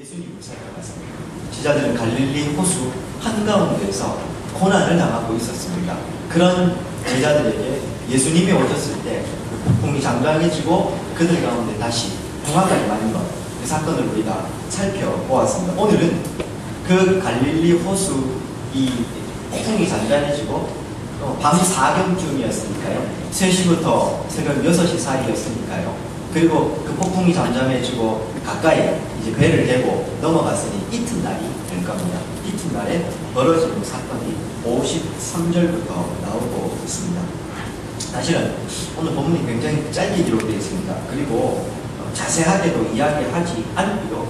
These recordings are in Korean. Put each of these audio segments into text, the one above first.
예수님을 살펴봤습니다. 제자들은 갈릴리 호수 한가운데에서 고난을 당하고 있었습니다. 그런 제자들에게 예수님이 오셨을 때 폭풍이 장장해지고 그들 가운데 다시 평화가 임하는 것, 그 사건을 우리가 살펴보았습니다. 오늘은 그 갈릴리 호수 이 폭풍이 잔잔해지고 밤 4경쯤이었으니까요. 3시부터 새벽 6시 사이였으니까요. 그리고 그 폭풍이 잠잠해지고 가까이 이제 배를 대고 넘어갔으니 이튿날이 될 겁니다. 이튿날에 벌어지는 사건이 53절부터 나오고 있습니다. 사실은 오늘 본문이 굉장히 짧게 기록되어 있습니다. 그리고 자세하게도 이야기하지 않고요.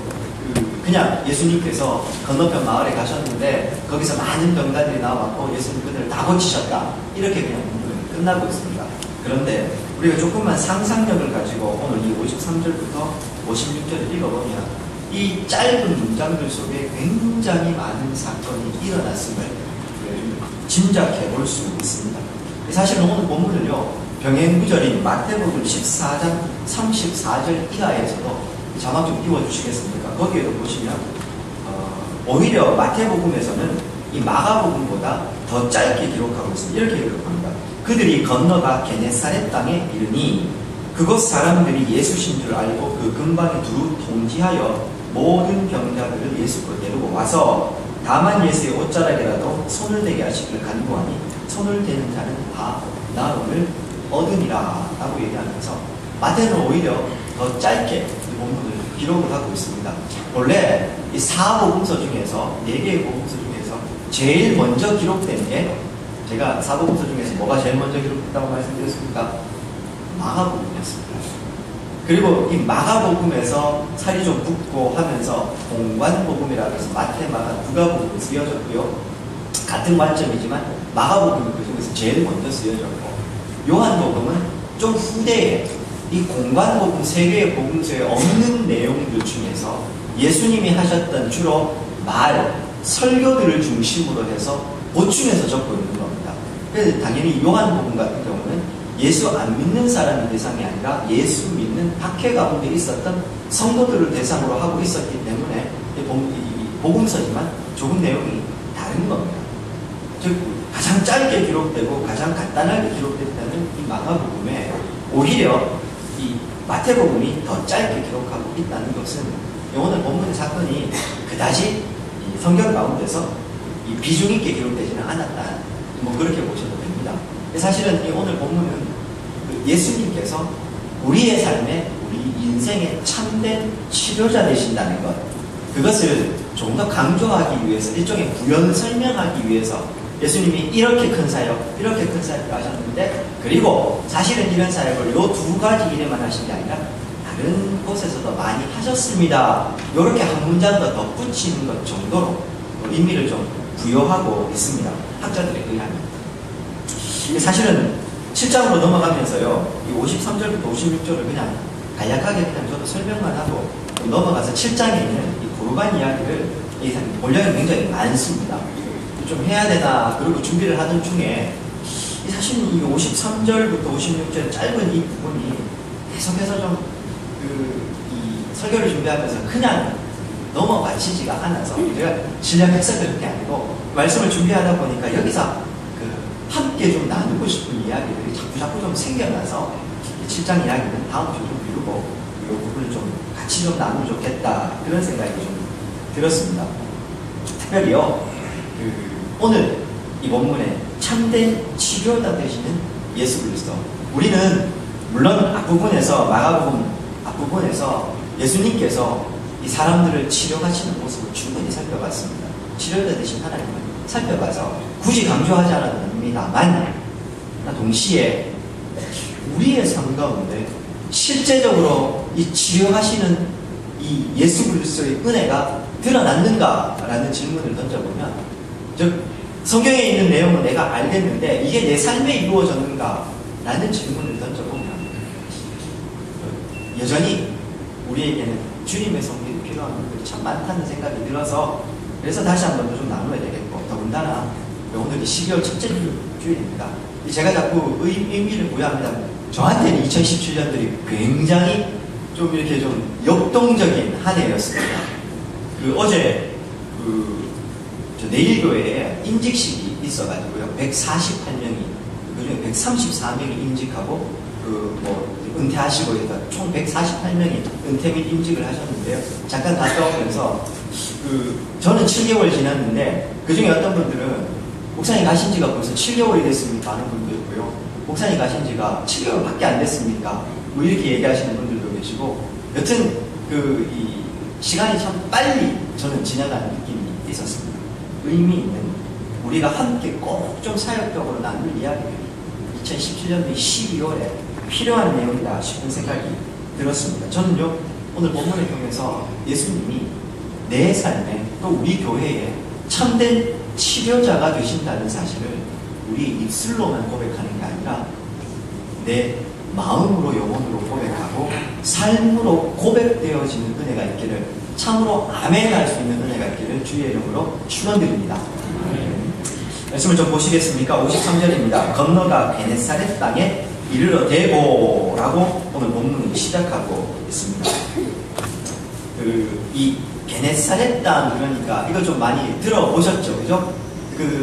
그냥 예수님께서 건너편 마을에 가셨는데 거기서 많은 병자들이 나왔고 예수님 그들을 다 고치셨다. 이렇게 그냥 본문이 끝나고 있습니다. 그런데 우리가 조금만 상상력을 가지고 오늘 이 53절부터 56절을 읽어보면 이 짧은 문장들 속에 굉장히 많은 사건이 일어났음을 짐작해 볼 수 있습니다. 사실은 오늘 본문을요, 병행 구절인 마태복음 14장 34절 이하에서도 자막 좀 띄워주시겠습니까? 거기에도 보시면 오히려 마태복음에서는 이 마가복음보다 더 짧게 기록하고 있습니다. 이렇게 기록합니다. 그들이 건너가 게네사렛 땅에 이르니 그곳 사람들이 예수신 줄 알고 그 근방에 두루 통지하여 모든 병자들을 예수께 데리고 와서 다만 예수의 옷자락이라도 손을 대게 하시기를 간구하니 손을 대는 자는 다 나음을 얻으니라 라고 얘기하면서 마태는 오히려 더 짧게 이 본문을 기록을 하고 있습니다. 원래 이 4복음서 중에서 4개의 복음서 중에서 제일 먼저 기록된 게 제가 4복음서 중에서 뭐가 제일 먼저 기록됐다고 말씀드렸습니까? 마가복음이었습니다. 그리고 이 마가복음에서 살이 좀 붙고 하면서 공관복음이라고 해서 마태, 마가, 누가복음이 쓰여졌고요. 같은 관점이지만 마가복음이 그 중에서 제일 먼저 쓰여졌고 요한복음은 좀 후대에 이 공관복음 3개의 복음서에 없는 내용들 중에서 예수님이 하셨던 주로 말, 설교들을 중심으로 해서 보충해서 적고 있는 겁니다. 그래서 당연히 요한복음 같은 경우는 예수 안 믿는 사람의 대상이 아니라 예수 믿는 학회 가운데 있었던 성도들을 대상으로 하고 있었기 때문에 복음서지만 조금 내용이 다른 겁니다. 즉 가장 짧게 기록되고 가장 간단하게 기록됐다는 이 마가복음에 오히려 이 마태복음이 더 짧게 기록하고 있다는 것은 오늘 본문의 사건이 그다지 성경 가운데서 이 비중 있게 기록되지는 않았다. 뭐 그렇게 보셔도 됩니다. 사실은 이 오늘 본문은 예수님께서 우리의 삶에 우리 인생의 참된 치료자 되신다는 것, 그것을 조금 더 강조하기 위해서 일종의 부연 설명하기 위해서 예수님이 이렇게 큰 사역, 이렇게 큰 사역을 하셨는데 그리고 사실은 이런 사역을 요 2가지 일에만 하신 게 아니라 다른 곳에서도 많이 하셨습니다. 이렇게 한 문장 더 덧붙이는 것 정도로 의미를 좀 부여하고 있습니다. 학자들에 의하면. 사실은 7장으로 넘어가면서요, 이 53절부터 56절을 그냥 간략하게 그냥 저도 설명만 하고 넘어가서 7장에 있는 이 고르반 이야기를 본량이 굉장히 많습니다. 좀 해야 되나, 그리고 준비를 하던 중에 사실 이 53절부터 56절 짧은 이 부분이 계속해서 좀 이 설교를 준비하면서 그냥 넘어가지지가 않아서 제가 진략해서 그런 게 아니고 말씀을 준비하다 보니까 여기서 함께 좀 나누고 싶은 이야기들이 자꾸 좀 생겨나서 7장 이야기는 다음 주 좀 미루고 이 부분을 좀 같이 좀 나누면 좋겠다, 그런 생각이 좀 들었습니다. 특별히요, 오늘 이 본문에 참된 치료자 되시는 예수 그리스도, 우리는 물론 앞부분에서 마가복음 앞부분에서 예수님께서 이 사람들을 치료하시는 모습을 충분히 살펴봤습니다. 치료자 되신 하나님을 살펴봐서 굳이 강조하지 않았습니다만 동시에 우리의 삶 가운데 실제적으로 이 치료하시는 이 예수 그리스도의 은혜가 드러났는가라는 질문을 던져보면, 즉 성경에 있는 내용은 내가 알겠는데 이게 내 삶에 이루어졌는가라는 질문을 던져보면 여전히 우리에게는 주님의 성령이 필요한 것들이 참 많다는 생각이 들어서, 그래서 다시 한 번 더 좀 나눠야 되겠고, 더군다나 오늘이 12월 첫째 주일입니다. 제가 자꾸 의미를 부여합니다. 저한테는 2017년들이 굉장히 좀 이렇게 좀 역동적인 한 해였습니다. 어제 저 내일교회에 임직식이 있어가지고요. 148명이, 그중에 134명이 임직하고, 은퇴하시고 해서 총 148명이 은퇴 및 임직을 하셨는데요. 잠깐 갔다 오면서, 저는 7개월 지났는데, 그 중에 어떤 분들은, 목사님 가신 지가 벌써 7개월이 됐습니까? 하는 분도 있고요. 목사님 가신 지가 7개월밖에 안 됐습니까? 뭐 이렇게 얘기하시는 분들도 계시고, 여튼, 이 시간이 참 빨리 저는 지나가는 느낌이 있었습니다. 의미 있는, 우리가 함께 꼭 좀 사역적으로 나눌 이야기들이 2017년도 12월에 필요한 내용이다 싶은 생각이 들었습니다. 저는요, 오늘 본문을 통해서 예수님이 내 삶에 또 우리 교회에 참된 치료자가 되신다는 사실을 우리 입술로만 고백하는 게 아니라 내 마음으로 영혼으로 고백하고 삶으로 고백되어지는 은혜가 있기를, 참으로 아멘 할 수 있는 은혜가 있기를 주의 이름으로 축원드립니다. 말씀을 좀 보시겠습니까? 53절입니다. 건너가 게네사렛 땅에 이르러 대고 라고 오늘 본문이 시작하고 있습니다. 이 게네사렛 땅, 그러니까 이거 좀 많이 들어보셨죠? 그죠?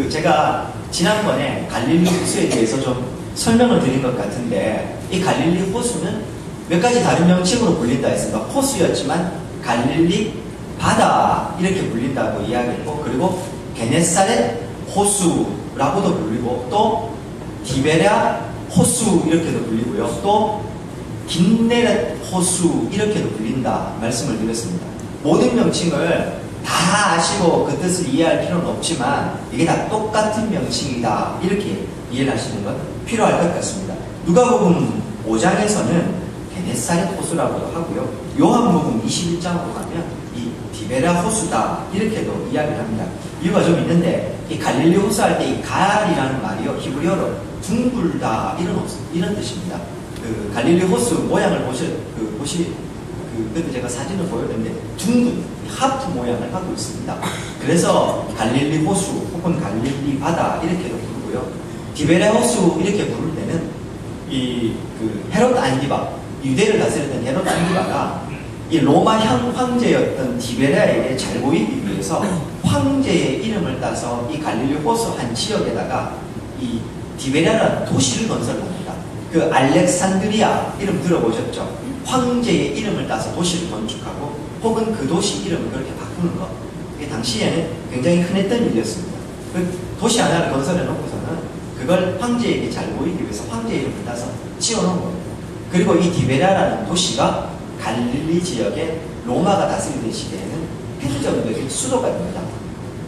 제가 지난번에 갈릴리 호수에 대해서 좀 설명을 드린 것 같은데, 이 갈릴리 호수는 몇 가지 다른 명칭으로 불린다 했습니다. 호수였지만 갈릴리 바다 이렇게 불린다고 이야기했고, 그리고 게네사렛 호수라고도 불리고, 또 디베랴 호수 이렇게도 불리고요, 또 긴네렛 호수 이렇게도 불린다 말씀을 드렸습니다. 모든 명칭을 다 아시고 그 뜻을 이해할 필요는 없지만 이게 다 똑같은 명칭이다 이렇게 이해를 하시는 건 필요할 것 같습니다. 누가복음 5장에서는 게네사렛 호수라고도 하고요, 요한복음 21장으로 가면 이 디베랴 호수다 이렇게도 이야기를 합니다. 이유가 좀 있는데, 이 갈릴리 호수 할 때 이 갈이라는 말이요, 히브리어로 둥글다 이런 뜻입니다. 갈릴리 호수 모양을 그때 제가 사진을 보여드렸는데 둥근 하프 모양을 하고 있습니다. 그래서 갈릴리 호수 혹은 갈릴리 바다 이렇게도 부르고요, 디베랴 호수 이렇게 부를 때는 헤롯 안디바, 유대를 다스렸던 헤롯 안디바가 이 로마 황제였던 디베랴에게 잘 보이기 위해서 황제의 이름을 따서 이 갈릴리 호수 한 지역에다가 이 디베랴라는 도시를 건설합니다. 알렉산드리아 이름 들어보셨죠? 황제의 이름을 따서 도시를 건축하고 혹은 그 도시 이름을 그렇게 바꾸는 것, 이게 당시에는 굉장히 흔했던 일이었습니다. 도시 하나를 건설해 놓고서는 그걸 황제에게 잘 보이기 위해서 황제의 이름을 따서 지어놓은 겁니다. 그리고 이 디베랴라는 도시가 갈릴리 지역에 로마가 다스리던 시대에는 행정적인 수도가 됩니다.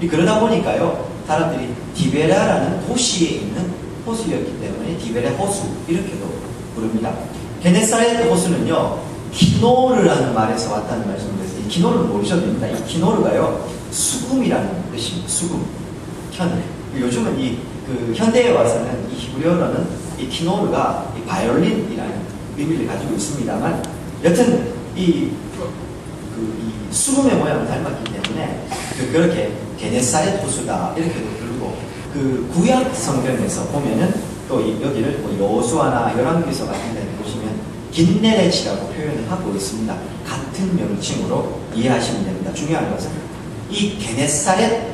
그러다 보니까요, 사람들이 디베랴라는 도시에 있는 호수였기 때문에 디베랴 호수 이렇게도 부릅니다. 게네사렛 호수는요, 키노르라는 말에서 왔다는 말씀을 드렸어요. 이 키노르는 모르셔도 됩니다. 이 키노르가요, 수금이라는 뜻입니다. 수금. 요즘은 현대에 와서는 이 히브리어로는 이 키노르가 이 바이올린이라는 의미를 가지고 있습니다만, 여튼 이 수금의 모양을 닮았기 때문에 그렇게 게네사렛 호수다 이렇게도 부르고, 구약 성경에서 보면은 또 여기를 여호수아나 열왕기서 같은 데 보시면 긴네렛이라고 표현을 하고 있습니다. 같은 명칭으로 이해하시면 됩니다. 중요한 것은 이 게네사렛,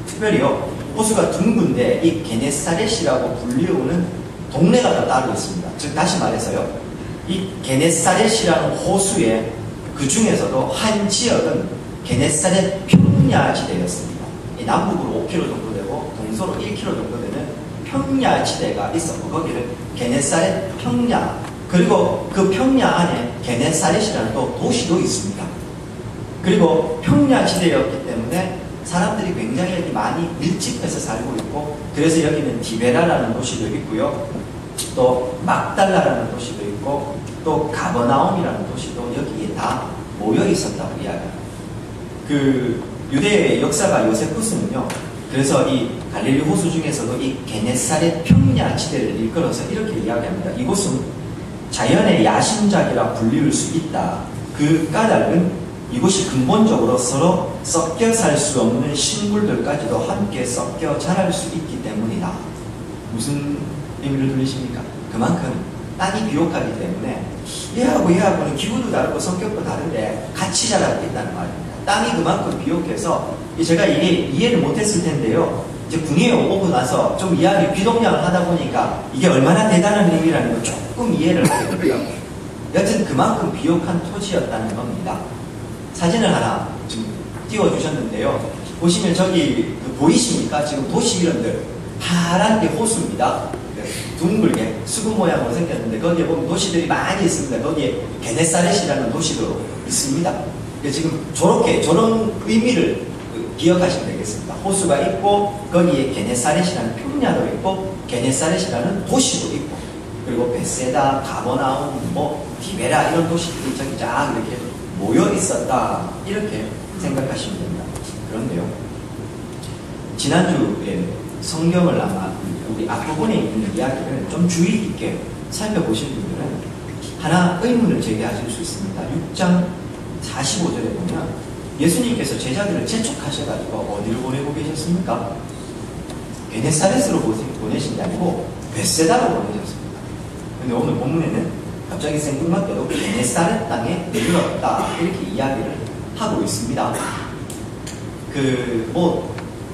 특별히요, 호수가 둥근데 이 게네사렛이라고 불리우는 동네가 또 따로 있습니다. 즉 다시 말해서요, 이 게네사렛이라는 호수의 그 중에서도 한 지역은 게네사렛 평야지대였습니다. 남북으로 5km 정도 되고 동서로 1km 정도 되는 평야지대가 있었고, 거기를 게네사렛 평야, 그리고 그 평야 안에 게네사렛이라는 또 도시도 있습니다. 그리고 평야지대였기 때문에 사람들이 굉장히 여기 많이 밀집해서 살고 있고, 그래서 여기는 디베라라는 도시도 있고요, 또 막달라라는 도시도 있고, 또 가버나움이라는 도시도 여기에 다 모여 있었다고 이야기합니다. 유대의 역사가 요세푸스는요, 그래서 이 갈릴리 호수 중에서도 이 게네사렛 평야 지대를 일컬어서 이렇게 이야기합니다. 이곳은 자연의 야심작이라 불리울 수 있다. 그 까닭은 이곳이 근본적으로 서로 섞여 살 수 없는 식물들까지도 함께 섞여 자랄 수 있기 때문이다. 무슨 의미를 들리십니까? 그만큼 땅이 비옥하기 때문에 얘하고 얘하고는 기후도 다르고 성격도 다른데 같이 자라고 있다는 말입니다. 땅이 그만큼 비옥해서 제가 이게 이해를 못했을 텐데요. 이제 군위에 오고 나서 좀 이야기 비동량을 하다 보니까 이게 얼마나 대단한 의미라는 걸 조금 이해를 하게 되고요. 여튼 그만큼 비옥한 토지였다는 겁니다. 사진을 하나 좀 띄워주셨는데요. 보시면 저기 보이십니까? 지금 도시 이름들 파란 게 호수입니다. 둥글게 수국 모양으로 생겼는데 거기에 보면 도시들이 많이 있습니다. 거기에 게네사렛이라는 도시도 있습니다. 지금 저런 의미를 기억하시면 되겠습니다. 호수가 있고 거기에 게네사렛이라는 평야도 있고 게네사렛이라는 도시도 있고 그리고 베세다, 가버나움, 디베라 이런 도시들이 저기 쫙 이렇게 모여 있었다 이렇게 생각하시면 됩니다. 그런데요, 지난주에 성경을 아마 우리 앞부분에 있는 이야기를 좀 주의 깊게 살펴보신 분들은 하나 의문을 제기하실 수 있습니다. 6장 45절에 보면 예수님께서 제자들을 재촉하셔가지고 어디로 보내고 계셨습니까? 게네사렛으로 보내신 게 아니고 베세다로 보내셨습니다. 근데 오늘 본문에는 갑자기 생뚱맞게도 게네사렛 땅에 내려왔다 이렇게 이야기를 하고 있습니다.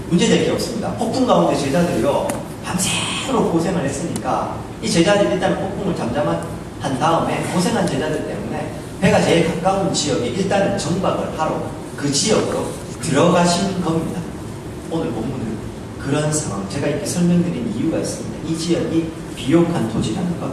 문제될 게 없습니다. 폭풍 가운데 제자들이요 밤새도록 고생을 했으니까 이 제자들이 일단 폭풍을 잠잠한 다음에 고생한 제자들 때문에 배가 제일 가까운 지역에 일단은 정박을 하러 그 지역으로 들어가신 겁니다. 오늘 본문은 그런 상황, 제가 이렇게 설명드린 이유가 있습니다. 이 지역이 비옥한 토지라는 것,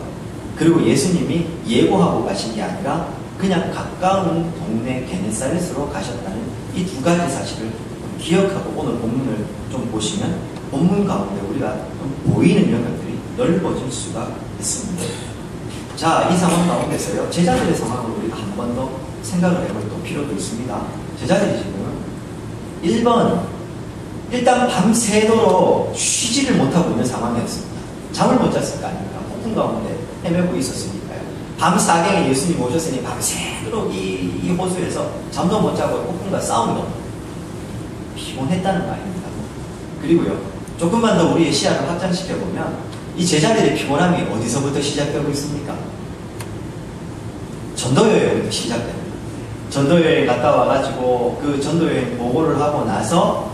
그리고 예수님이 예고하고 가신 게 아니라 그냥 가까운 동네 게네사렛으로 가셨다는 이 두 가지 사실을 기억하고 오늘 본문을 좀 보시면 본문 가운데 우리가 좀 보이는 영역들이 넓어질 수가 있습니다. 자, 이 상황 가운데서요, 제자들의 상황을 우리가 한 번 더 생각을 해볼 또 필요도 있습니다. 제자들이 지금 1번, 일단 밤새도록 쉬지를 못하고 있는 상황이었습니다. 잠을 못 잤을 거 아닙니까? 폭풍 가운데 헤매고 있었으니까요. 밤 4경에 예수님 오셨으니 밤새도록 이 호수에서 잠도 못 자고 폭풍과 싸움도 피곤했다는 거 아닙니까? 그리고요, 조금만 더 우리의 시야를 확장시켜보면 이 제자들의 피곤함이 어디서부터 시작되고 있습니까? 전도여행부터 시작됩니다. 전도여행 갔다 와가지고 그 전도여행 보고를 하고 나서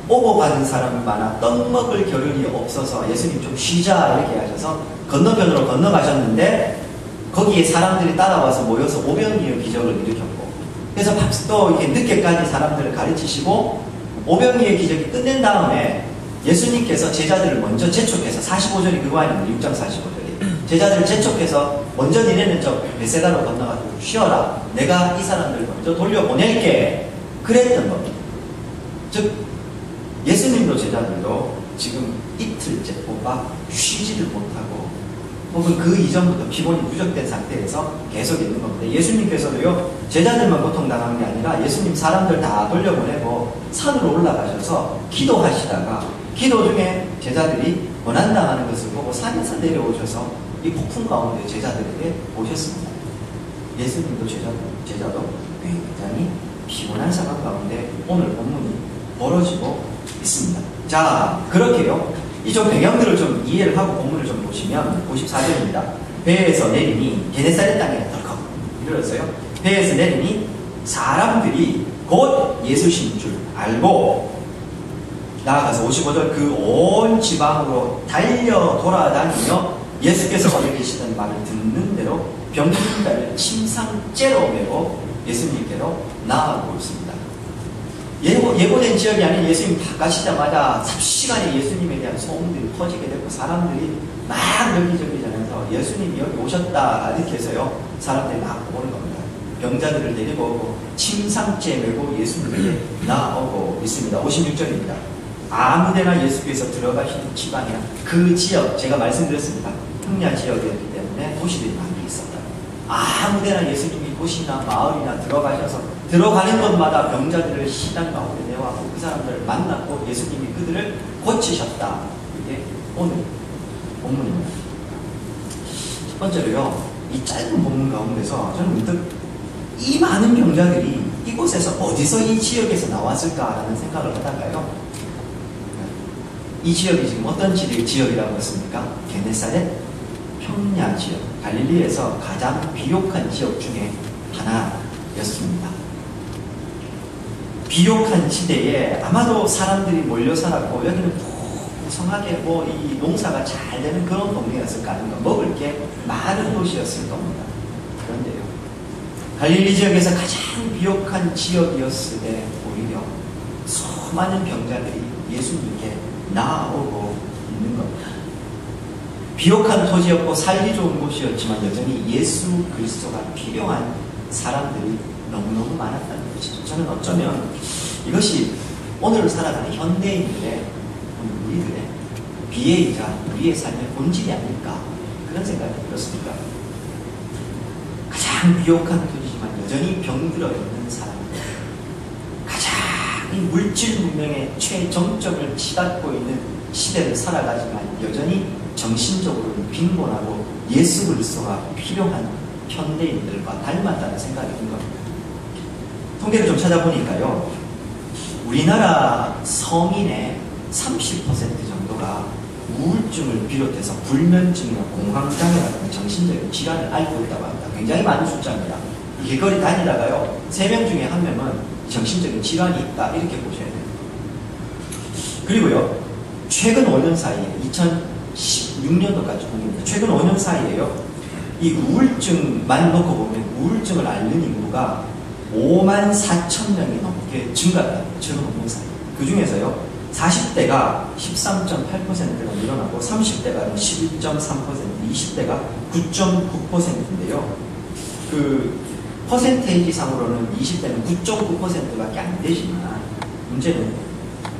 오고 가는 사람이 많아 떡 먹을 겨를이 없어서 예수님 좀 쉬자 이렇게 하셔서 건너편으로 건너가셨는데 거기에 사람들이 따라와서 모여서 오병이어 기적을 일으켰고, 그래서 또 이렇게 늦게까지 사람들을 가르치시고 오병이어 기적이 끝낸 다음에 예수님께서 제자들을 먼저 재촉해서 45절이 그거 아닙니까? 6장 45절이 제자들을 재촉해서 먼저 니네는 저 베세다로 건너가지고 쉬어라, 내가 이 사람들을 먼저 돌려보낼게 그랬던 겁니다. 즉 예수님도 제자들도 지금 이틀째 뽑아 쉬지를 못하고 혹은 그 이전부터 피곤이 누적된 상태에서 계속 있는 겁니다. 예수님께서도요, 제자들만 고통당한 게 아니라 예수님 사람들 다 돌려보내고 산으로 올라가셔서 기도하시다가 기도 중에 제자들이 고난당하는 것을 보고 산에서 내려오셔서 이 폭풍 가운데 제자들에게 오셨습니다. 예수님도 제자도 굉장히 피곤한 상황 가운데 오늘 본문이 벌어지고 있습니다. 자, 그렇게요, 이 좀 배경들을 좀 이해를 하고 본문을 좀 보시면 54절입니다. 배에서 내리니 게네사렛 땅에 덜컥 이르렀어요. 배에서 내리니 사람들이 곧 예수신 줄 알고 나아가서 55절 그 온 지방으로 달려 돌아다니며 예수께서 어디 계시던 말을 듣는 대로 병든 자를 침상째로 메고 예수님께로 나아가고 있습니다. 예고된 지역이 아닌 예수님 다 가시자마자 삽시간에 예수님에 대한 소문들이 퍼지게 되고 사람들이 막 여기저기 전해서 예수님이 여기 오셨다 이렇게 해서요 사람들이 막 오는 겁니다. 병자들을 데리고 오고 침상째 메고 예수님께 나오고 있습니다. 56절입니다. 아무데나 예수께서 들어가시는 지방이나 그 지역, 제가 말씀드렸습니다. 평야 지역이었기 때문에 도시들이 많이 있었다. 아무데나 예수님이 도시나 마을이나 들어가는 곳마다 병자들을 시장 가운데 내와서 그 사람들을 만났고 예수님이 그들을 고치셨다. 이게 오늘 본문입니다. 첫 번째로요, 이 짧은 본문 가운데서 저는 문득 이 많은 병자들이 이곳에서 어디서 이 지역에서 나왔을까라는 생각을 하다가요, 이 지역이 지금 어떤 지역이라고 했습니까? 게네사렛 평야 지역, 갈릴리에서 가장 비옥한 지역 중에 하나였습니다. 비옥한 시대에 아마도 사람들이 몰려 살았고 여기는 풍성하게 뭐 이 농사가 잘 되는 그런 동네였을 거 아닌가. 먹을 게 많은 도시였을 겁니다. 그런데요, 갈릴리 지역에서 가장 비옥한 지역이었을 때 오히려 수많은 병자들이 예수님께 나아오고 있는 겁니다. 비옥한 토지였고 살기 좋은 곳이었지만 여전히 예수 그리스도가 필요한 사람들이 너무너무 많았다는 것이죠. 저는 어쩌면 이것이 오늘 살아가는 현대인들의, 우리들의 비애이자 우리의 삶의 본질이 아닐까, 그런 생각이 들었습니다. 가장 비옥한 토지지만 여전히 병들어 있는 사람들, 가장 이 물질 문명의 최정점을 치닫고 있는 시대를 살아가지만 여전히 정신적으로는 빈곤하고 예수 그리스도가 필요한 현대인들과 닮았다는 생각이 든 겁니다. 통계를 좀 찾아보니까요, 우리나라 성인의 30% 정도가 우울증을 비롯해서 불면증이나 공황장애 같은 정신적인 질환을 앓고 있다고 합니다. 굉장히 많은 숫자입니다. 길거리 다니다가요, 3명 중에 1명은 정신적인 질환이 있다, 이렇게 보셔야 됩니다. 그리고요, 최근 5년 사이에 2016년도까지 공개입니다. 최근 5년 사이에요, 이 우울증만 놓고 보면 우울증을 앓는 인구가 54,000명이 넘게 증가합니다. 최근 5년 사이. 그 중에서요, 40대가 13.8%가 늘어나고 30대가 11.3%, 20대가 9.9%인데요. 그 퍼센테이지 상으로는 20대는 9.9%밖에 안 되지만 문제는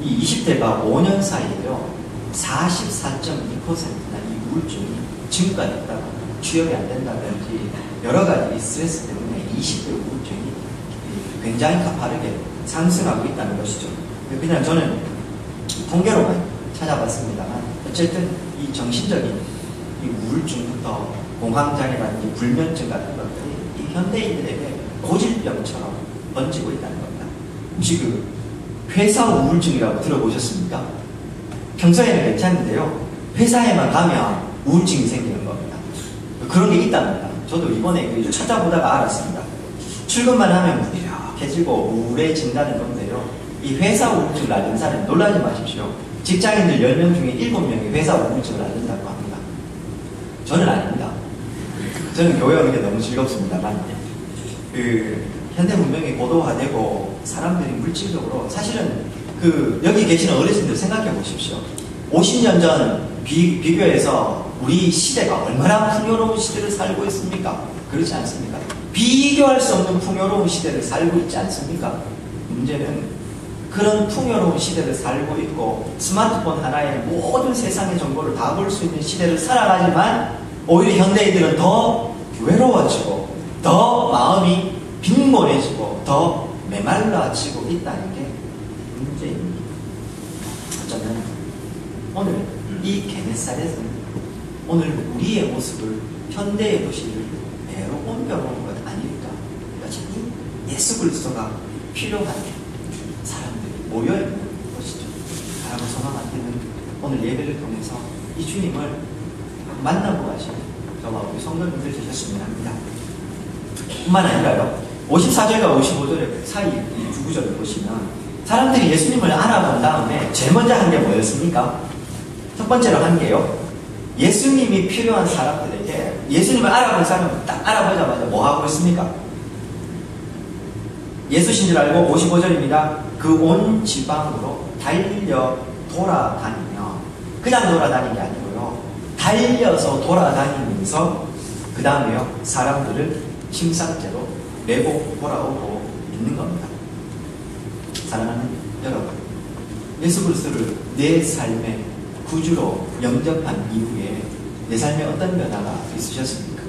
이 20대가 5년 사이에요, 44.2%나 이 우울증이 증가했다고, 취업이 안 된다든지 여러 가지 스트레스 때문에 20대 우울증이 굉장히 가파르게 상승하고 있다는 것이죠. 그냥 저는 통계로만 찾아봤습니다만 어쨌든 이 정신적인 이 우울증부터 공황장애라든지 불면증 같은 것들이 이 현대인들에게 고질병처럼 번지고 있다는 겁니다. 혹시 그 회사 우울증이라고 들어보셨습니까? 평소에는 괜찮은데요, 회사에만 가면 우울증이 생기는 겁니다. 그런 게 있답니다. 저도 이번에 찾아보다가 알았습니다. 출근만 하면 무기력해지고 우울해진다는 건데요, 이 회사 우울증을 앓는 사람이 놀라지 마십시오. 직장인들 10명 중에 7명이 회사 우울증을 앓는다고 합니다. 저는 아닙니다. 저는 교회 오는 게 너무 즐겁습니다만, 현대 문명이 고도화되고 사람들이 물질적으로, 사실은 여기 계시는 어르신들 생각해 보십시오. 50년 전 비교해서 우리 시대가 얼마나 풍요로운 시대를 살고 있습니까? 그렇지 않습니까? 비교할 수 없는 풍요로운 시대를 살고 있지 않습니까? 문제는 그런 풍요로운 시대를 살고 있고 스마트폰 하나에 모든 세상의 정보를 다 볼 수 있는 시대를 살아가지만 오히려 현대인들은 더 외로워지고 더 마음이 빈곤해지고 더 메말라지고 있다는 게 문제입니다. 어쩌면 오늘 이 게네사렛은 오늘 우리의 모습을, 현대의 도시를 매로 옮겨놓은 것 아닐까. 여전히 예수 그리스도가 필요한 사람들이 모여있는 것이죠. 라고 소망하기는 오늘 예배를 통해서 이 주님을 만나고 가시는 저와 우리 성도님들 되셨으면 합니다. 뿐만 아니라요, 54절과 55절 사이 이 두 구절을 보시면 사람들이 예수님을 알아본 다음에 제일 먼저 한 게 뭐였습니까? 첫 번째로 한 게요, 예수님이 필요한 사람들에게, 예수님을 알아본 사람은 딱 알아보자마자 뭐 하고 있습니까? 예수신 줄 알고 55절입니다. 그 온 지방으로 달려 돌아다니며, 그냥 돌아다니는 게 아니고요, 달려서 돌아다니면서 그 다음에요, 사람들을 침상째로 메고 돌아오고 있는 겁니다. 사랑하는 여러분, 예수 그리스도를 내 삶의 구주로 영접한 이후에 내 삶에 어떤 변화가 있으셨습니까?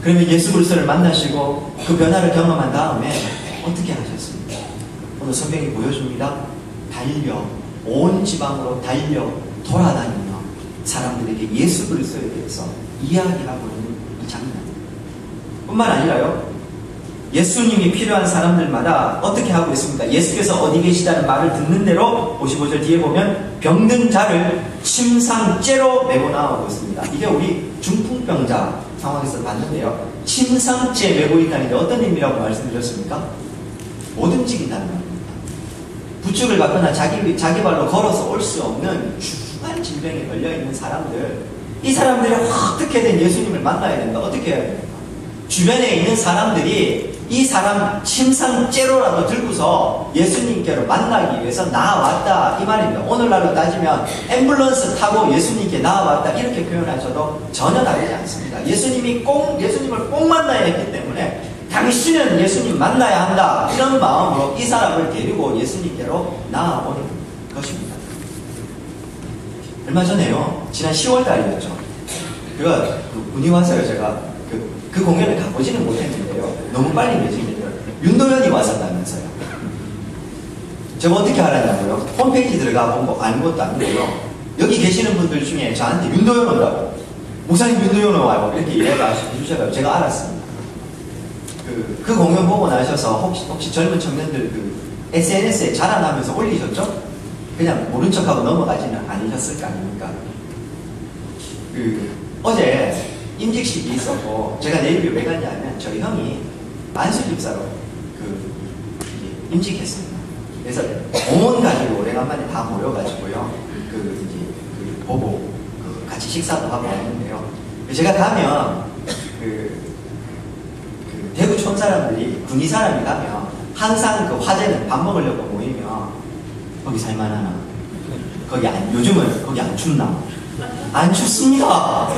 그러면 예수 그리스도를 만나시고 그 변화를 경험한 다음에 어떻게 하셨습니까? 오늘 성경이 보여줍니다. 달려, 온 지방으로 달려 돌아다니며 사람들에게 예수 그리스도에 대해서 이야기하고 있는 이 장면. 뿐만 아니라요, 예수님이 필요한 사람들마다 어떻게 하고 있습니까? 예수께서 어디 계시다는 말을 듣는 대로 55절 뒤에 보면 병든 자를 침상째로 메고 나오고 있습니다. 이게 우리 중풍병자 상황에서 봤는데요, 침상째 메고 있다는 게 어떤 의미라고 말씀드렸습니까? 못 움직인다는 겁니다. 부축을 받거나 자기 발로 걸어서 올 수 없는 중한 질병에 걸려있는 사람들, 이 사람들이 어떻게든 예수님을 만나야 된다. 어떻게 해야 됩니까? 주변에 있는 사람들이 이 사람 침상째로라도 들고서 예수님께로 만나기 위해서 나아왔다 이 말입니다. 오늘날로 따지면 앰뷸런스 타고 예수님께 나아왔다 이렇게 표현하셔도 전혀 다르지 않습니다. 예수님을 꼭 만나야 했기 때문에 당신은 예수님 만나야 한다 이런 마음으로 이 사람을 데리고 예수님께로 나아오는 것입니다. 얼마 전에요, 지난 10월 달이었죠. 군이 와서요, 제가 그 공연을 가보지는 못했는데요, 너무 빨리 맺으면요 윤도현이 왔었다면서요. 제가 어떻게 알았냐고요? 홈페이지 들어가 본 거 아는 것도 아니고요, 여기 계시는 분들 중에 저한테 윤도현 온다고, 목사님 윤도현 와요 이렇게 이해가 해주셔서 제가 알았습니다. 그 공연 보고 나셔서 혹시 젊은 청년들 SNS에 자랑하면서 올리셨죠? 그냥 모른 척하고 넘어가지는 않으셨을 거 아닙니까? 어제 임직식이 있었고, 제가 내일이 왜 갔냐면 저희 형이 만수집사로 임직했습니다. 그래서 온 가족이 오래간만에 다 모여가지고요, 보고 같이 식사도 하고 왔는데요. 제가 가면 대구촌 사람들이, 군위 사람이 가면 항상 화제는 밥 먹으려고 모이면 거기 살만하나? 요즘은 거기 안 춥나? 안 춥습니다.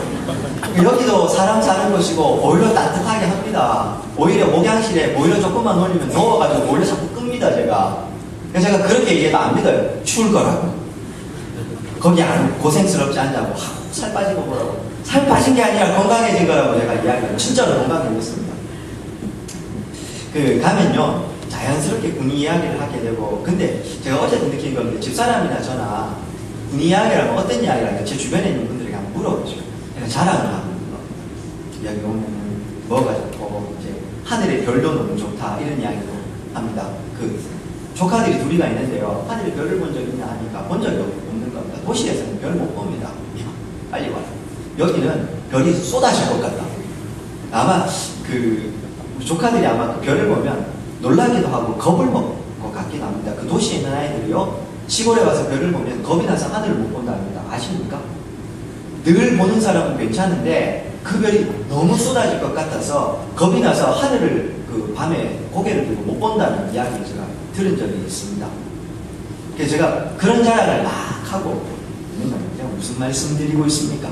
여기도 사람 사는 곳이고 오히려 따뜻하게 합니다. 오히려 목양실에 보일러 조금만 올리면 더워가지고 보일러 자꾸 끕니다, 제가. 그래서 제가 그렇게 얘기해도 안 믿어요. 추울 거라고. 거기 안 고생스럽지 않냐고. 살 빠지고 뭐라고. 살 빠진 게 아니라 건강해진 거라고 제가 이야기해요. 진짜로 건강해졌습니다. 가면요, 자연스럽게 군이 이야기를 하게 되고, 근데 제가 어제도 느낀 건데, 집사람이나 저나 군이 이야기라면 어떤 이야기라면 제 주변에 있는 분들에게 한번 물어보죠. 제가 자랑을 하는 거. 여기 오면은 뭐가 좋고, 이제 하늘의 별도 너무 좋다 이런 이야기도 합니다. 조카들이 둘이가 있는데요, 하늘의 별을 본 적 있냐 하니까 본 적이 없는 겁니다. 도시에서는 별 못 봅니다. 빨리 와요. 여기는 별이 쏟아질 것 같다. 아마 조카들이 아마 그 별을 보면 놀라기도 하고 겁을 먹을 것 같긴 합니다. 도시에 있는 아이들이요, 시골에 와서 별을 보면 겁이 나서 하늘을 못 본답니다. 아십니까? 늘 보는 사람은 괜찮은데 그 별이 너무 쏟아질 것 같아서 겁이 나서 하늘을 밤에 고개를 들고 못 본다는 이야기를 제가 들은 적이 있습니다. 그래서 제가 그런 자랑을 막 하고, 제가 무슨 말씀 드리고 있습니까?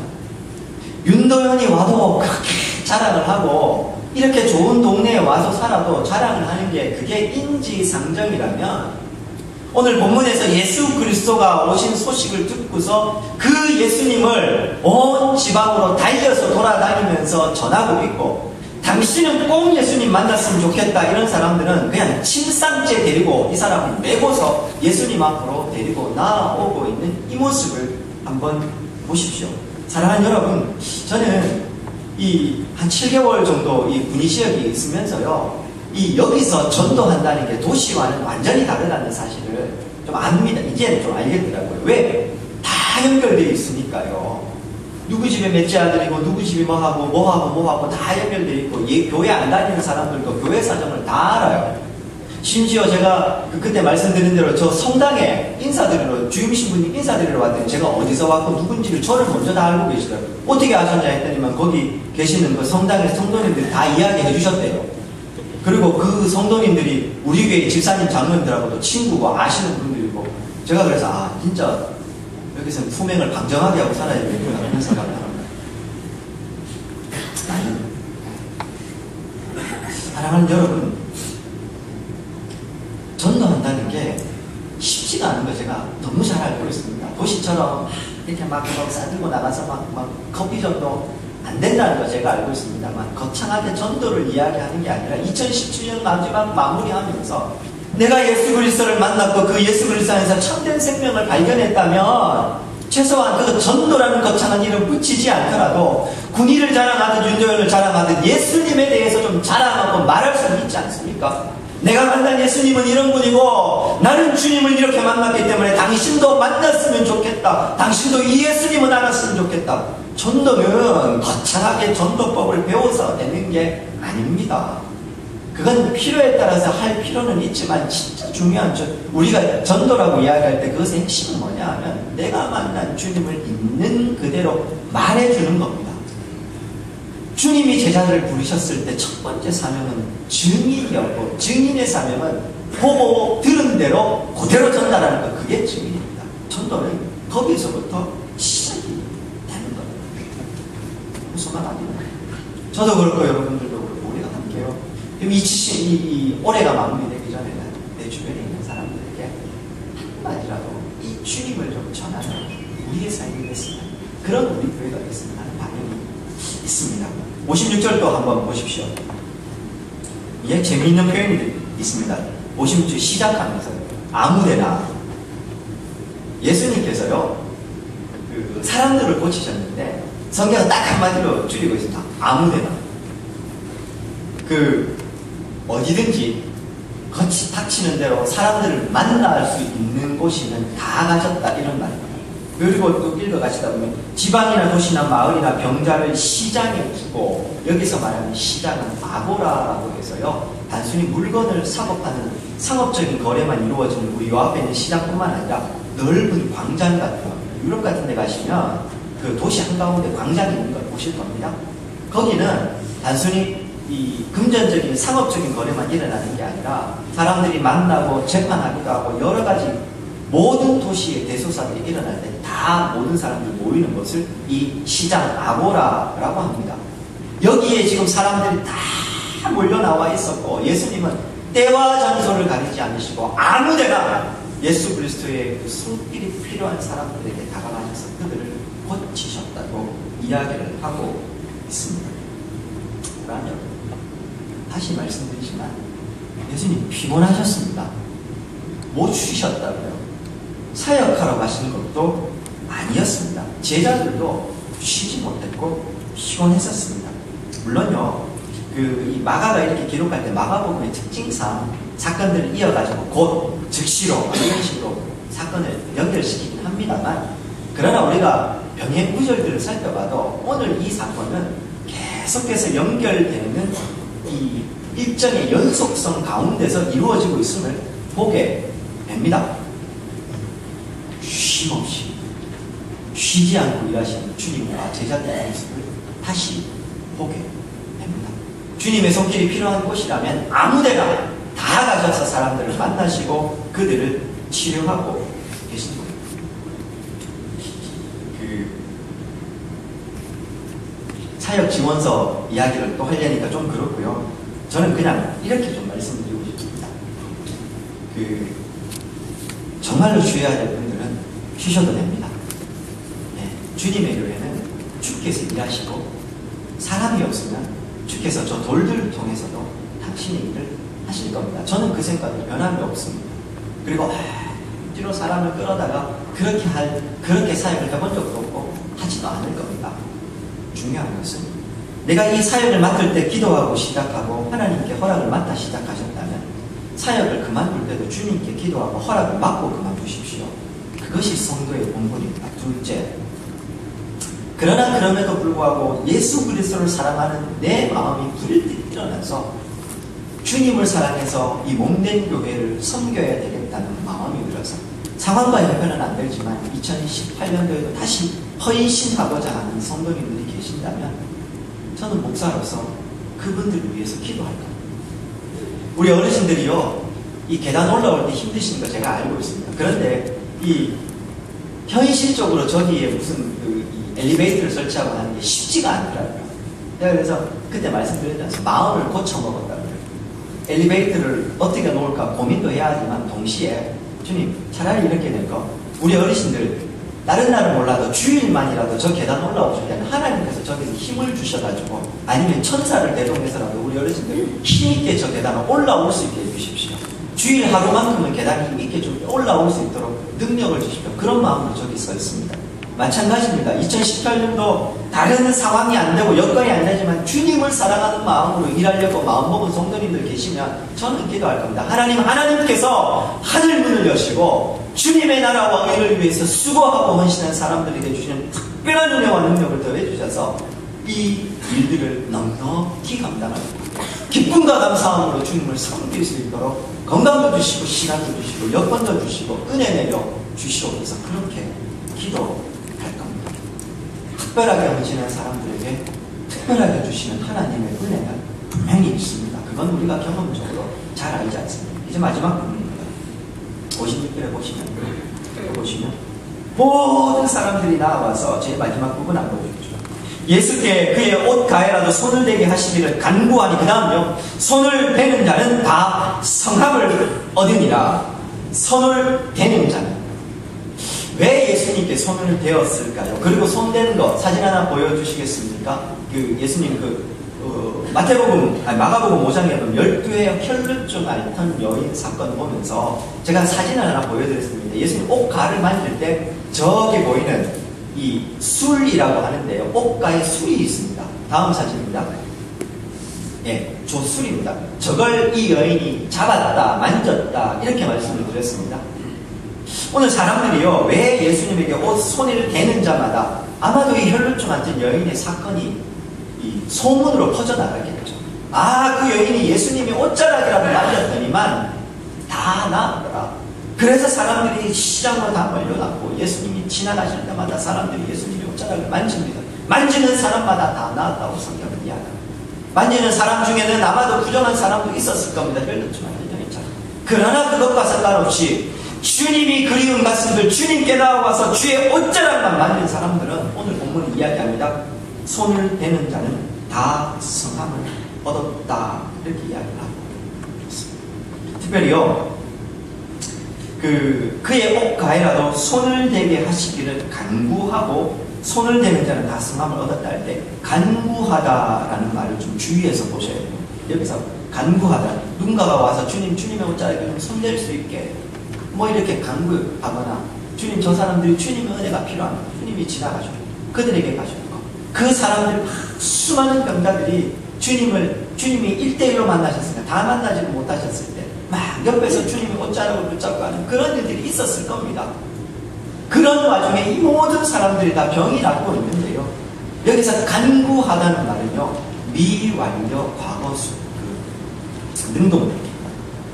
윤도현이 와도 그렇게 자랑을 하고 이렇게 좋은 동네에 와서 살아도 자랑을 하는 게 그게 인지상정이라면, 오늘 본문에서 예수 그리스도가 오신 소식을 듣고서 그 예수님을 온 지방으로 달려서 돌아다니면서 전하고 있고, 당신은 꼭 예수님 만났으면 좋겠다 이런 사람들은 그냥 침상째 데리고 이 사람을 메고서 예수님 앞으로 데리고 나아오고 있는 이 모습을 한번 보십시오. 사랑하는 여러분, 저는 한 7개월 정도 이 군의시역에 있으면서요, 여기서 전도한다는 게 도시와는 완전히 다르다는 사실을 좀 압니다. 이제는 좀 알겠더라고요. 왜? 다 연결되어 있으니까요. 누구 집에 맺지 아들이고, 누구 집이 뭐하고 다 연결되어 있고, 교회 안 다니는 사람들도 교회 사정을 다 알아요. 심지어 제가 그때 말씀드린 대로 저 성당에 주임 신부님 인사드리러 왔더니 제가 어디서 왔고 누군지를 저를 먼저 다 알고 계시더라고요. 어떻게 아셨냐 했더니만 거기 계시는 그 성당의 성도님들이 다 이야기해 주셨대요. 그리고 그 성도님들이 우리 교회 집사님 장로님들하고도 친구고 아시는 분들이고, 제가 그래서 진짜 여기서는 품행을 방정하게 하고 살아야 되겠구나 그런 생각을 합니다. 사랑하는 여러분, 전도한다는 게 쉽지가 않은 거 제가 너무 잘 알고 있습니다. 도시처럼 이렇게 막 싸들고 나가서 막 커피 전도 안 된다는 거 제가 알고 있습니다만, 거창하게 전도를 이야기하는 게 아니라 2017년 마지막 마무리하면서 내가 예수 그리스도를 만났고 그 예수 그리스도 안에서 참된 생명을 발견했다면 최소한 그 전도라는 거창한 이름 붙이지 않더라도 군의를 자랑하든 윤도현을 자랑하든 예수님에 대해서 좀 자랑하고 말할 수 있지 않습니까? 내가 만난 예수님은 이런 분이고 나는 주님을 이렇게 만났기 때문에 당신도 만났으면 좋겠다. 당신도 이 예수님을 알았으면 좋겠다. 전도는 거창하게 전도법을 배워서 되는 게 아닙니다. 그건 필요에 따라서 할 필요는 있지만 진짜 중요한 우리가 전도라고 이야기할 때 그것의 핵심은 뭐냐 하면 내가 만난 주님을 있는 그대로 말해주는 겁니다. 주님이 제자들을 부르셨을 때 첫 번째 사명은 증인이었고, 증인의 사명은 보고 들은 대로 그대로 전달하는 것, 그게 증인입니다. 전도는 거기서부터 시작이 되는 겁니다. 무슨 말 아닙니까? 저도 그렇고 여러분들도 그렇고 우리가 함께요. 이 올해가 마무리되기 전에는 내 주변에 있는 사람들에게 한마디라도 이 주님을 좀 전하는 우리의 삶이 됐으면, 그런 우리 교회가 됐으면 하는 바람이 있습니다. 56절도 한번 보십시오. 예, 재미있는 표현이 있습니다. 56절 시작하면서 아무데나, 예수님께서요 그 사람들을 고치셨는데 성경은 딱 한마디로 줄이고 있습니다. 아무데나, 그 어디든지 거치 닥치는 대로 사람들을 만날 수 있는 곳이면 다 가셨다, 이런 말입니다. 그리고 또 읽어가시다 보면 지방이나 도시나 마을이나 병자를 시장에 두고, 여기서 말하는 시장은 아고라라고 해서요 단순히 물건을 사고파는 상업적인 거래만 이루어지는 우리 요 앞에 있는 시장뿐만 아니라 넓은 광장 같은 거, 유럽 같은 데 가시면 그 도시 한가운데 광장이 있는 걸 보실 겁니다. 거기는 단순히 이 금전적인 상업적인 거래만 일어나는 게 아니라 사람들이 만나고 재판하기도 하고 여러 가지 모든 도시의 대소사들이 일어날 때 다 모든 사람들이 모이는 것을 이 시장 아고라라고 합니다. 여기에 지금 사람들이 다 몰려 나와 있었고, 예수님은 때와 장소를 가리지 않으시고 아무데나 예수 그리스도의 그 손길이 필요한 사람들에게 다가가셔서 그들을 고치셨다고 이야기를 하고 있습니다. 그러면 다시 말씀드리지만 예수님 피곤하셨습니다. 못 쉬셨다고요. 사역하러 가시는 것도 아니었습니다. 제자들도 쉬지 못했고 피곤했었습니다. 물론요, 이 마가가 이렇게 기록할 때 마가복음의 특징상 사건들을 이어가지고 곧 즉시로 이런 식으로 사건을 연결시키긴 합니다만, 그러나 우리가 병행 구절들을 살펴봐도 오늘 이 사건은 계속해서 연결되는 이 일정의 연속성 가운데서 이루어지고 있음을 보게 됩니다. 쉼없이 쉬지 않고 일하시는 주님과 제자들의 모습을 다시 보게 됩니다. 주님의 손길이 필요한 곳이라면 아무데나 다 가셔서 사람들을 만나시고 그들을 치료하고 계신 거예요. 사역 지원서 이야기를 또 하려니까 좀 그렇고요. 저는 그냥 이렇게 좀 말씀드리고 싶습니다. 정말로 쉬어야 될 분들은 쉬셔도 됩니다. 네, 주님의 교회는 주께서 일하시고 사람이 없으면 주께서 저 돌들을 통해서도 당신의 일을 하실 겁니다. 저는 그 생각에 변함이 없습니다. 그리고 뒤로 사람을 끌어다가 그렇게 사역을 해본 적도 없고 하지도 않을 겁니다. 중요한 것은 내가 이 사역을 맡을 때 기도하고 시작하고 하나님께 허락을 맡아 시작하셨다면 사역을 그만둘 때도 주님께 기도하고 허락을 맡고 그만두십시오. 그것이 성도의 본분입니다. 둘째, 그러나 그럼에도 불구하고 예수 그리스도를 사랑하는 내 마음이 불일 일어나서 주님을 사랑해서 이 몸된 교회를 섬겨야 되겠다는 마음이 들어서 상황과 형편은 안 되지만 2018년도에도 다시 헌신하고자 하는 성도님들이 계신다면 저는 목사로서 그분들을 위해서 기도할 겁니다. 우리 어르신들이요, 이 계단 올라올 때 힘드신 거 제가 알고 있습니다. 그런데 이 현실적으로 저기에 무슨 이 엘리베이터를 설치하고 하는 게 쉽지가 않더라고요. 제가 그래서 그때 말씀드렸지 않습니까? 마음을 고쳐먹었다고요. 엘리베이터를 어떻게 놓을까 고민도 해야 하지만 동시에 주님, 차라리 이렇게 될 거, 우리 어르신들 다른 날은 몰라도 주일만이라도 저 계단 올라오실 때는 하나님께서 저기서 힘을 주셔가지고 아니면 천사를 대동해서라도 우리 어르신들 힘있게 저 계단을 올라올 수 있게 해주십시오. 주일 하루만큼은 계단이 힘있게 좀 올라올 수 있도록 능력을 주십시오. 그런 마음으로 저기 서 있습니다. 마찬가지입니다. 2018년도 다른 상황이 안 되고 여건이 안 되지만 주님을 사랑하는 마음으로 일하려고 마음먹은 성도님들 계시면 저는 기도할 겁니다. 하나님께서 하늘 문을 여시고 주님의 나라와 의를 위해서 수고하고 헌신한 사람들에게 주시는 특별한 은혜와 능력을 더해 주셔서 이 일들을 넉넉히 감당할 겁니다. 기쁨과 감사함으로 주님을 섬길 수 있도록 건강도 주시고 시간도 주시고 여건도 주시고 은혜 내려 주시옵소서. 그렇게 기도할 겁니다. 특별하게 헌신한 사람들에게 특별하게 주시는 하나님의 은혜가 분명히 있습니다. 그건 우리가 경험적으로 잘 알지 않습니까? 이제 마지막 부분입니다. 56절에 보시면 모든 사람들이 나와서 제 마지막 부분 안 보여주죠. 예수께 그의 옷 가에라도 손을 대게 하시기를 간구하니, 그 다음요, 손을 대는 자는 다 성함을 얻으니라. 손을 대는 자는 왜 예수님께 손을 대었을까요? 그리고 손 대는 거 사진 하나 보여주시겠습니까? 그 예수님 마가복음 5장에 보면 12의 혈루증 앓던 여인 사건 보면서 제가 사진을 하나 보여드렸습니다. 예수님 옷가를 만질 때 저기 보이는 이 술이라고 하는데요, 옷가에 술이 있습니다. 다음 사진입니다. 예, 조술입니다. 저걸 이 여인이 잡았다, 만졌다, 이렇게 말씀을 드렸습니다. 오늘 사람들이요, 왜 예수님에게 손을 대는 자마다 아마도 이 혈루증 앓던 여인의 사건이 이 소문으로 퍼져나가겠죠. 그 여인이 예수님이 옷자락이라고 말렸더니만 다 나았더라. 그래서 사람들이 시장으로 다 몰려났고, 예수님이 지나가실 때마다 사람들이 예수님이 옷자락을 만집니다. 만지는 사람마다 다 나았다고 성경은 이야기합니다. 만지는 사람 중에는 아마도 부정한 사람도 있었을 겁니다. 혈루증 앓던 여인처럼. 그러나 그것과 상관없이 주님이 그리운 가슴들, 주님께 나와서 주의 옷자락만 만진 사람들은 오늘 본문이 이야기합니다. 손을 대는 자는 다 성함을 얻었다, 이렇게 이야기를 하고 있습니다. 특별히요, 그의 옷가에라도 손을 대게 하시기를 간구하고, 손을 대는 자는 다 성함을 얻었다 할 때 간구하다라는 말을 좀 주의해서 보셔야 돼요. 여기서 간구하다, 누군가가 와서 주님의 옷자락에 좀 손댈 수 있게 이렇게 간구하거나, 주님, 저 사람들이 주님의 은혜가 필요합니다, 주님이 지나가시고 그들에게 가시고, 그 사람들 수많은 병자들이 주님이 1대1로 만나셨으니까 다 만나지는 못하셨을 때 막 옆에서 주님의 옷자락을 붙잡고 하는 그런 일들이 있었을 겁니다. 그런 와중에 이 모든 사람들이 다 병이 낫고 있는데요, 여기서 간구하다는 말은요, 미완료 과거수, 능동입니다.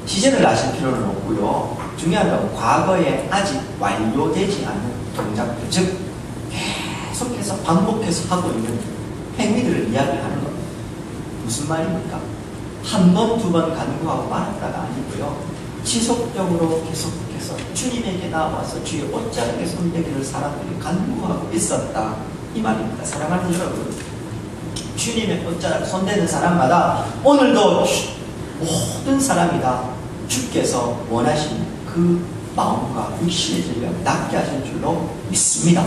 시제를 아실 필요는 없고요, 중요한 건 과거에 아직 완료되지 않은 동작들, 즉 계속해서 반복해서 하고 있는 행위들을 이야기하는 겁니다. 무슨 말입니까? 한 번, 두 번 간구하고 말았다가 아니고요, 지속적으로 계속해서 주님에게 나와서 주의 옷자락에 손대기를 사람들이 간구하고 있었다, 이 말입니다. 사랑하는 여러분, 주님의 옷자락 손대는 사람마다 오늘도 모든 사람이 다 주께서 원하시는 그 마음과 육신의 질병 낫게 하실 줄로 믿습니다.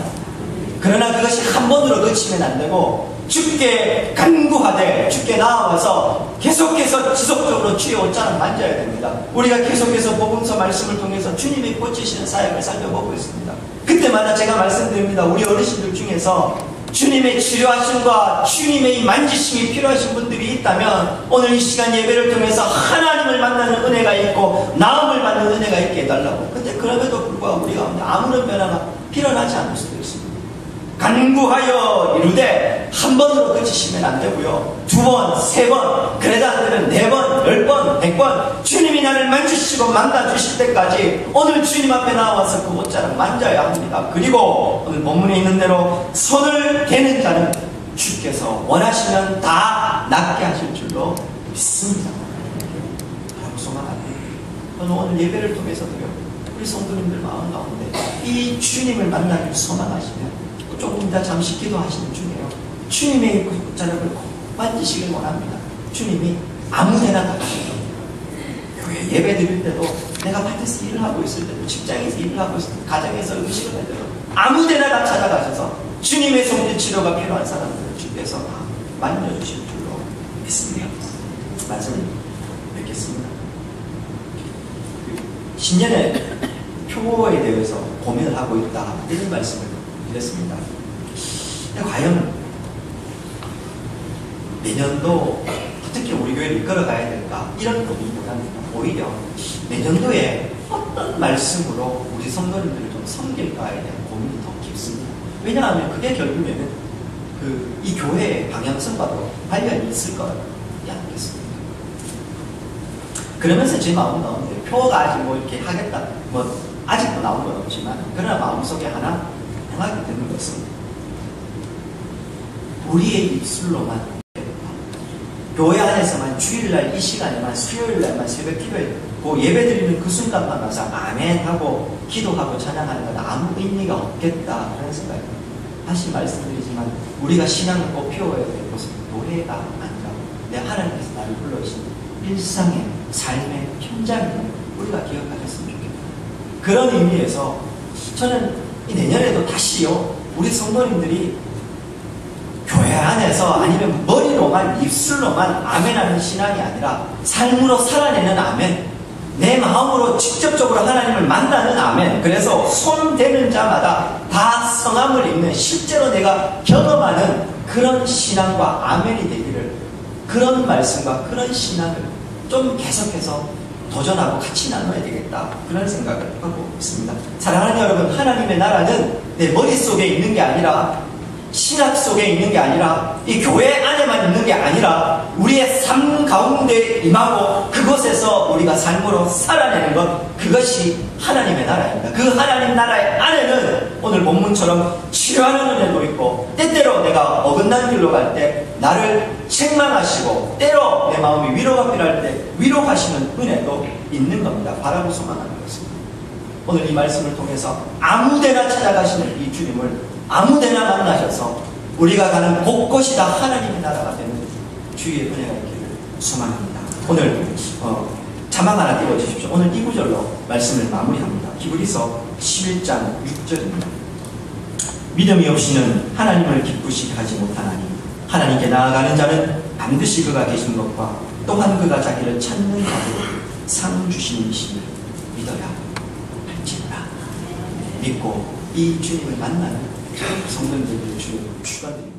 그러나 그것이 한 번으로 그치면 안 되고, 주께 간구하되 주께 나와서 계속해서 지속적으로 주의 옷자락 만져야 됩니다. 우리가 계속해서 복음서 말씀을 통해서 주님이 고치시는 사역을 살펴보고 있습니다. 그때마다 제가 말씀드립니다. 우리 어르신들 중에서 주님의 치료하심과 주님의 이 만지심이 필요하신 분들이 있다면 오늘 이 시간 예배를 통해서 하나님을 만나는 은혜가 있고 나음을 받는 은혜가 있게 해달라고. 근데 그럼에도 불구하고 우리가 아무런 변화가 필요하지 않을 수도 있습니다. 간구하여 이루되 한 번으로 그치시면 안 되고요, 두 번, 세 번, 그래도 안 되면 네 번, 10번, 100번 주님이 나를 만지시고 만나주실 때까지 오늘 주님 앞에 나와서 그 옷자락 만져야 합니다. 그리고 오늘 본문에 있는 대로 손을 대는 자는 주께서 원하시면 다 낫게 하실 줄로 믿습니다. 라고 소망합니다. 저는 오늘 예배를 통해서도요, 우리 성도님들 마음 가운데 이 주님을 만나길 소망하시면 조금 더 잠시 기도하시는 중에요, 주님의 그 옷자락을 만지시길 원합니다. 주님이 아무데나 다가셔서 교회 예배 드릴 때도, 내가 밭에서 일을 하고 있을 때도, 직장에서 일을 하고 있을 때도, 가정에서 음식을 할 때도 아무데나 다 찾아가셔서 주님의 성질 치료가 필요한 사람들을 주께서 다 만져주실 줄로 믿습니다. 말씀을 뵙겠습니다. 신년의 표에 대해서 고민을 하고 있다, 이런 말씀을 드렸습니다. 과연 내년도 어떻게 우리 교회를 이끌어가야 될까, 이런 고민보다는 오히려 내년도에 어떤 말씀으로 우리 성도님들을 좀 섬길까에 대한 고민이 더 깊습니다. 왜냐하면 그게 결국에는 이 교회의 방향성과도 관련이 있을 거지 않겠습니까? 그러면서 제 마음은 나오는데 표가 아직 뭐 이렇게 하겠다 뭐 아직도 나온 건 없지만 그러나 마음속에 하나 명하게 되는 것은 우리의 입술로만 교회 안에서만 주일날 이 시간에만 수요일날만 새벽 기도에 그 예배드리는 그 순간만 가서 아멘 하고 기도하고 찬양하는 건 아무 의미가 없겠다 그런 생각입니다. 다시 말씀드리지만 우리가 신앙을 꼭 피워야 될 것은 교회가 아니라 내 하나님께서 나를 불러주신 일상의 삶의 현장을 우리가 기억하셨으면 좋겠다. 그런 의미에서 저는 이 내년에도 다시요 우리 성도님들이 교회 안에서 아니면 머리로만 입술로만 아멘하는 신앙이 아니라 삶으로 살아내는 아멘, 내 마음으로 직접적으로 하나님을 만나는 아멘, 그래서 손대는 자마다 다 성함을 입는 실제로 내가 경험하는 그런 신앙과 아멘이 되기를, 그런 말씀과 그런 신앙을 좀 계속해서 도전하고 같이 나눠야 되겠다 그런 생각을 하고 있습니다. 사랑하는 여러분, 하나님의 나라는 내 머릿속에 있는 게 아니라 신학 속에 있는 게 아니라 이 교회 안에만 있는 게 아니라 우리의 삶 가운데 임하고 그곳에서 우리가 삶으로 살아내는 것, 그것이 하나님의 나라입니다. 그 하나님 나라의 안에는 오늘 본문처럼 치료하는 은혜도 있고 때때로 내가 어긋난 길로 갈 때 나를 책망하시고 때로 내 마음이 위로가 필요할 때 위로하시는 은혜도 있는 겁니다. 바라고 소망하는 것입니다. 오늘 이 말씀을 통해서 아무데나 찾아가시는 이 주님을 아무데나 만나셔서 우리가 가는 곳곳이 다 하나님의 나라가 되는 주의 은혜가 있기를 소망합니다. 오늘 자막 하나 띄워주십시오. 오늘 이 구절로 말씀을 마무리합니다. 히브리서 11장 6절입니다. 믿음이 없이는 하나님을 기쁘시게 하지 못하나니 하나님께 나아가는 자는 반드시 그가 계신 것과 또한 그가 자기를 찾는 자로 상 주심이심을 믿어야 할지니라. 믿고 이 주님을 만나는 성도님들의 주님 축원드립니다.